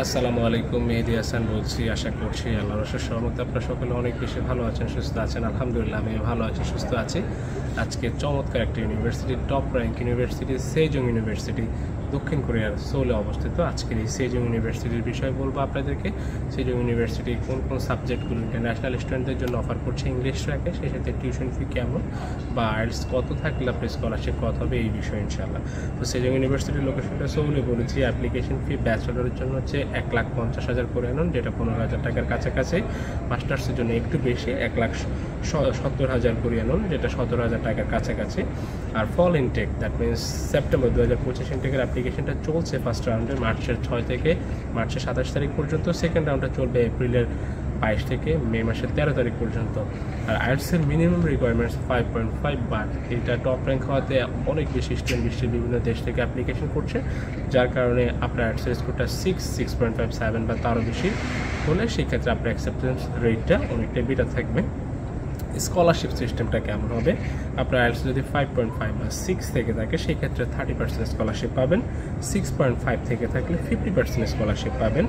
আসসালামু আলাইকুম, মেহেদী হাসান বলছি। আশা করছি আল্লাহর অশেষ রহমতে আপনারা সকলে অনেক বেশি ভালো আছেন, সুস্থ আছেন। আলহামদুলিল্লাহ আমি ভালো আছি, সুস্থ আছি। আজকে চমৎকার একটা university, top rank university, Sejong university, দক্ষিণ কোরিয়ার সোলে অবস্থিত। আজকের এই সেজং ইউনিভার্সিটির বিষয়ে বলবো আপনাদেরকে। সেজং ইউনিভার্সিটি কোন কোন সাবজেক্টগুলো ইন্টারন্যাশনাল স্টুডেন্টদের জন্য অফার করছে ইংলিশ ট্র্যাকে, সেই সাথে টিউশন ফি কেমন বা আইএলটিএস কত থাকলে আপনি স্কলারশিপ কত হবে, এই বিষয়ে ইনশাআল্লাহ। তো সেজং ইউনিভার্সিটির লোকেশনটা সোলে বলেছি। অ্যাপ্লিকেশন ফি ব্যাচেলরের জন্য হচ্ছে 1,50,000 করে আনুন, যেটা 15,000 টাকার কাছাকাছি। মাস্টার্সের জন্য একটু বেশি, 1,70,000 করে আনুন, যেটা 17,000 টাকার কাছাকাছি। আর fall intake, that means September 2025 ইনটেকের অ্যাপ্লিকেশনটা চলছে ফার্স্ট রাউন্ডে মার্চের 6 থেকে মার্চের 27 তারিখ পর্যন্ত। সেকেন্ড রাউন্ডটা চলবে এপ্রিলের 22 থেকে মে মাসের 13 তারিখ পর্যন্ত। আর আইএলটিএসের মিনিমাম রিকোয়ারমেন্টস 5.5 বার। এটা টপ র্যাঙ্ক হওয়াতে অনেক বেশি স্টুডেন্ট বিশ্বের বিভিন্ন দেশ থেকে অ্যাপ্লিকেশন করছে, যার কারণে আপনার আইএলটিএস স্কোরটা 6.5, 7 বা তারও বেশি হলে সেক্ষেত্রে আপনার অ্যাকসেপ্টেন্স রেটটা অনেকটাই বেটার থাকবে। স্কলারশিপ সিস্টেমটা কেমন হবে? আপনার আইএলটিএস যদি 5.5 বা 6 থেকে থাকে সেই ক্ষেত্রে 30% স্কলারশিপ পাবেন। 6.5 থেকে থাকলে 50% স্কলারশিপ পাবেন।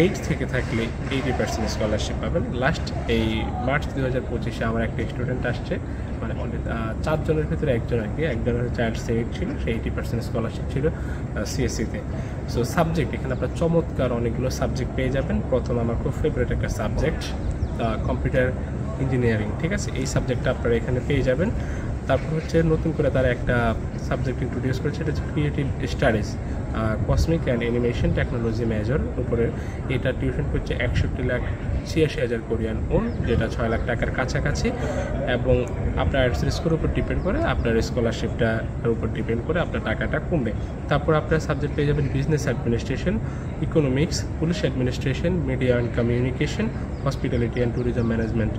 8 থেকে থাকলে 80% স্কলারশিপ পাবেন। লাস্ট এই মার্চ 2025-এ আমার একটা স্টুডেন্ট আসছে, মানে 4 জনের ভিতরে একজন আর কি, একজনের হচ্ছে আইএলটিএস 8 ছিল, সে 80% স্কলারশিপ ছিল সিএসসিতে। সো সাবজেক্ট এখানে আপনার চমৎকার অনেকগুলো সাবজেক্ট পেয়ে যাবেন। প্রথম আমার খুব ফেভারিট একটা সাবজেক্ট কম্পিউটার ইঞ্জিনিয়ারিং, ঠিক আছে? এই সাবজেক্টটা আপনারা এখানে পেয়ে যাবেন। তারপর হচ্ছে নতুন করে তারা একটা সাবজেক্ট ইন্ট্রোডিউস করেছে, এটা হচ্ছে creative studies, cosmic and animation technology major উপরে। এটা টিউশন করছে 61,86,000 কোরিয়ান ওন, যেটা 6 লাখ টাকার কাছাকাছি। এবং আপনার আইএলটিএস স্কোরের উপর ডিপেন্ড করে আপনার স্কলারশিপটার উপর ডিপেন্ড করে আপনার টাকাটা কমবে। তারপর আপনার সাবজেক্ট পেয়ে যাবেন business administration, economics, police administration, media and communication, hospitality and tourism management.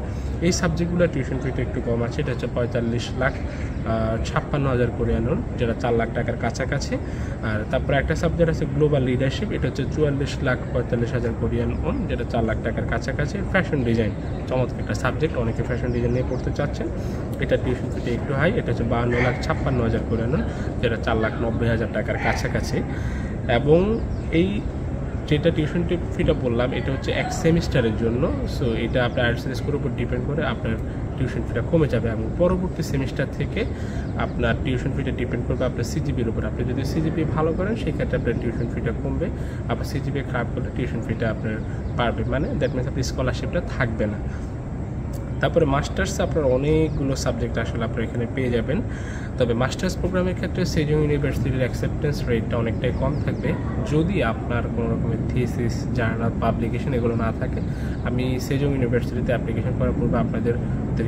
এই সাবজেক্টগুলো টিউশন ফিটা একটু কম আছে, এটা হচ্ছে 45,56,000 কোরিয়ান ওন, যেটা 4 লাখ টাকার কাছাকাছি। আর তারপরে একটা সাবজেক্ট আছে গ্লোবাল লিডারশিপ, এটা হচ্ছে 44,45,000 কোরিয়ান ওন, যেটা 4 লাখ টাকার কাছাকাছি। ফ্যাশন ডিজাইন, চমৎকার একটা সাবজেক্ট, অনেকে ফ্যাশন ডিজাইন নিয়ে পড়তে চাচ্ছেন। এটা টিউশন ফিটা একটু হাই, এটা হচ্ছে 52,56,000 কোরিয়ান ওন, যেটা 4,90,000 টাকার কাছাকাছি। এবং এই যেটা টিউশন ফিটা বললাম এটা হচ্ছে 1 সেমিস্টারের জন্য। সো এটা আপনার আইএলটিএস স্কোরের উপর ডিপেন্ড করে আপনার টিউশন ফিটা কমে যাবে, এবং পরবর্তী সেমিস্টার থেকে আপনার টিউশন ফিটা ডিপেন্ড করবে আপনার সিজিপির উপর। আপনি যদি সিজিপি ভালো করেন সেক্ষেত্রে আপনার টিউশন ফিটা কমবে, আবার সিজিপি খারাপ করলে টিউশন ফিটা আপনার বাড়বে, মানে দ্যাট মিনস আপনার স্কলারশিপটা থাকবে না। তারপরে মাস্টার্সে আপনার অনেকগুলো সাবজেক্ট আসলে আপনারা এখানে পেয়ে যাবেন। তবে মাস্টার্স প্রোগ্রামের ক্ষেত্রে সেজং ইউনিভার্সিটির অ্যাকসেপ্টেন্স রেটটা অনেকটাই কম থাকবে, যদি আপনার কোনো রকমের থিসিস, জার্নাল, পাবলিকেশন এগুলো না থাকে। আমি সেজং ইউনিভার্সিটিতে অ্যাপ্লিকেশন করার পূর্বে আপনাদের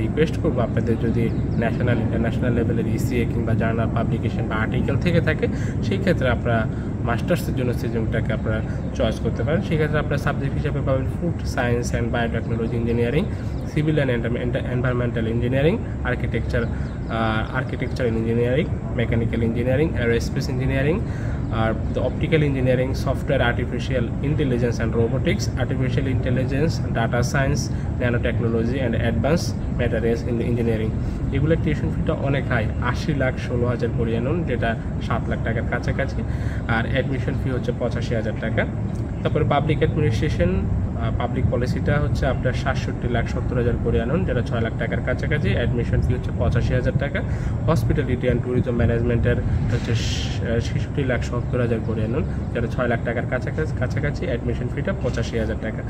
রিকোয়েস্ট করবো, আপনাদের যদি ন্যাশনাল, ইন্টারন্যাশনাল লেভেলের ইসিএ কিংবা জার্নাল, পাবলিকেশন বা আর্টিকেল থেকে থাকে সেই ক্ষেত্রে আপনারা মাস্টার্সের জন্য সেজংটাকে আপনারা চয়েস করতে পারেন। সেক্ষেত্রে আপনার সাবজেক্ট হিসেবে পাবেন food science and biotechnology engineering, civil and environmental engineering, architecture engineering, mechanical engineering, aerospace engineering, আর optical engineering, software, artificial intelligence and robotics, artificial intelligence, data science, nano technology and advance materials engineering. এগুলোর tuition ফিটা অনেক high, 80,16,000 Korean on, যেটা 7 লাখ টাকার কাছাকাছি। আর admission ফি হচ্ছে 85,000 টাকা। তারপরে পাবলিক অ্যাডমিনিস্ট্রেশন, পাবলিক পলিসিটা হচ্ছে আপনার 67,70,000 কোরিয়ান ওন, যেটা 6 লাখ টাকার কাছাকাছি। অ্যাডমিশন ফি হচ্ছে 85,000 টাকা। হসপিটালিটি অ্যান্ড ট্যুরিজম ম্যানেজমেন্টের হচ্ছে 66,70,000 কোরিয়ান ওন, যেটা 6 লাখ টাকার কাছাকাছি। অ্যাডমিশন ফিটা 85,000 টাকা।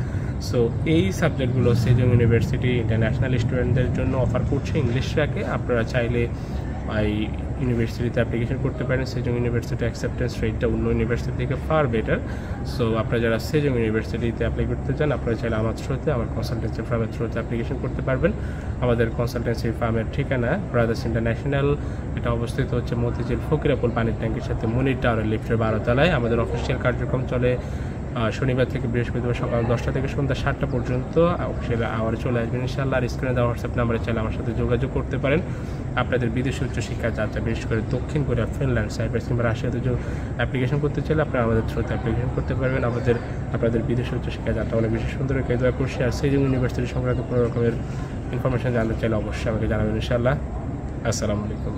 সো এই সাবজেক্টগুলো সেজং ইউনিভার্সিটি ইন্টারন্যাশনাল স্টুডেন্টদের জন্য অফার করছে ইংলিশ ট্র্যাকে। আপনারা চাইলে এই ইউনিভার্সিটিতে অ্যাপ্লিকেশন করতে পারেন। সেজং ইউনিভার্সিটি অ্যাকসেপ্টেন্স রেটটা অন্য ইউনিভার্সিটি থেকে ফার বেটার। সো আপনারা যারা সেজং ইউনিভার্সিটিতে অ্যাপ্লাই করতে চান আপনারা চাইলে আমার থ্রুতে, আমার কনসালটেন্সি ফার্মের থ্রুতে অ্যাপ্লিকেশন করতে পারবেন। আমাদের কনসালটেন্সি ফার্মের ঠিকানা ব্রাদার্স ইন্টারন্যাশনাল, এটা অবস্থিত হচ্ছে মতিঝিল ফকিরাপুল পানির ট্যাঙ্কির সাথে মনির টাওয়ারের লিফটের 12 তলায়। আমাদের অফিসিয়াল কার্যক্রম চলে শনিবার থেকে বৃহস্পতিবার সকাল 10টা থেকে সন্ধ্যা 7টা পর্যন্ত। অফিসিয়াল আওয়ারে চলে আসবেন ইনশাআল্লাহ। আর স্ক্রিনে দেওয়া হোয়াটসঅ্যাপ নাম্বারে চাইলে আমার সাথে যোগাযোগ করতে পারেন। আপনাদের বিদেশি উচ্চশিক্ষা যাত্রা, বিশেষ করে দক্ষিণ কোরিয়া, ফিনল্যান্ড, সাইপ্রাস কিংবা রাশিয়াতে অ্যাপ্লিকেশন করতে চাইলে আপনারা আমাদের থ্রুতে অ্যাপ্লিকেশন করতে পারবেন। আপনাদের বিদেশি উচ্চশিক্ষা যাত্রা অনেক বেশি সুন্দর করে দোয়া করছি। আর সেজং ইউনিভার্সিটি সংক্রান্ত কোনো রকমের ইনফরমেশন জানতে চাইলে অবশ্যই আমাকে জানাবেন ইনশাআল্লাহ। আসসালামু আলাইকুম।